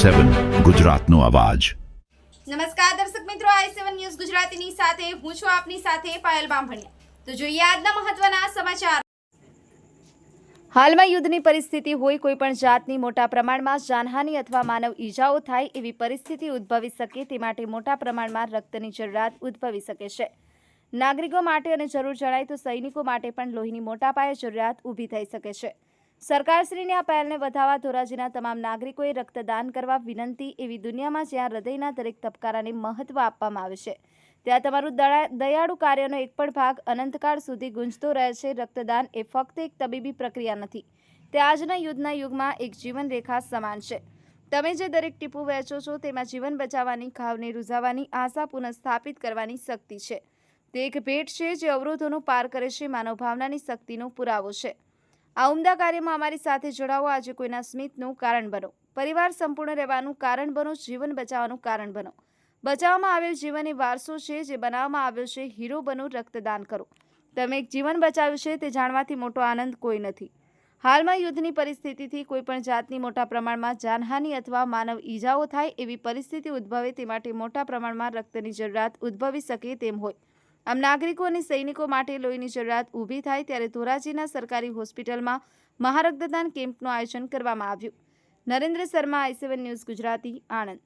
i7 ગુજરાતનો અવાજ। નમસ્કાર દર્શક મિત્રો, i7 ન્યૂઝ ગુજરાતીની સાથે હું છું આપની સાથે પાયલ બામભણિયા। તો જોઈએ આજના મહત્વના સમાચાર। હાલમાં યુદ્ધની પરિસ્થિતિ હોય, કોઈ પણ જાતની મોટા પ્રમાણમાં જાનહાનિ અથવા માનવ ઈજાઓ થાય એવી પરિસ્થિતિ ઉદ્ભવી શકે તે માટે મોટા પ્રમાણમાં રક્તની જરૂરિયાત ઉદ્ભવી શકે છે। નાગરિકો માટે અને જરૂર જણાય તો સૈનિકો માટે પણ લોહીની મોટા પાયે જરૂરિયાત ઊભી થઈ શકે છે। સરકારશ્રીની આ પહેલને વધાવવા ધોરાજીના તમામ નાગરિકોએ રક્તદાન કરવા વિનંતી। એવી દુનિયામાં જ્યાં હૃદયના દરેક તબક્કાને મહત્વ આપવામાં આવે છે, ત્યાં તમારું દયાળુ કાર્યનો એક પણ ભાગ અનંતકાળ સુધી ગુંજતો રહે છે। રક્તદાન એ ફક્ત એક તબીબી પ્રક્રિયા નથી, તે આજના યુદ્ધના યુગમાં એક જીવનરેખા સમાન છે। તમે જે દરેક ટીપું વહેંચો છો તેમાં જીવન બચાવવાની, ઘાવને રૂઝાવવાની, આશા પુનઃસ્થાપિત કરવાની શક્તિ છે। તે એક ભેટ છે જે અવરોધોનો પાર કરે છે, માનવ ભાવનાની શક્તિનો પુરાવો છે। આ ઉમદા કાર્યમાં અમારી સાથે જોડાવો। આજે કોઈના સ્મિતનું કારણ બનો, પરિવાર સંપૂર્ણ રહેવાનું કારણ બનો, જીવન બચાવવાનું કારણ બનો। બચાવવામાં આવેલ જીવન એ વારસો છે જે બનાવવામાં આવ્યો છે। હીરો બનો, રક્તદાન કરો। તમે એક જીવન બચાવ્યું છે તે જાણવાથી મોટો આનંદ કોઈ નથી। હાલમાં યુદ્ધની પરિસ્થિતિથી કોઈ પણ જાતની મોટા પ્રમાણમાં જાનહાનિ અથવા માનવ ઈજાઓ થાય એવી પરિસ્થિતિ ઉદ્ભવે તે માટે મોટા પ્રમાણમાં રક્તની જરૂરિયાત ઉદ્ભવી શકે તેમ હોય। આમ નાગરિકો અને સૈનિકો માટે લોહીની જરૂરિયાત ઊભી થાય ત્યારે ધોરાજીના સરકારી હોસ્પિટલમાં મહારક્તદાન કેમ્પનું આયોજન કરવામાં આવ્યું। Narendra Sharma, i7 news Gujarati, Anand.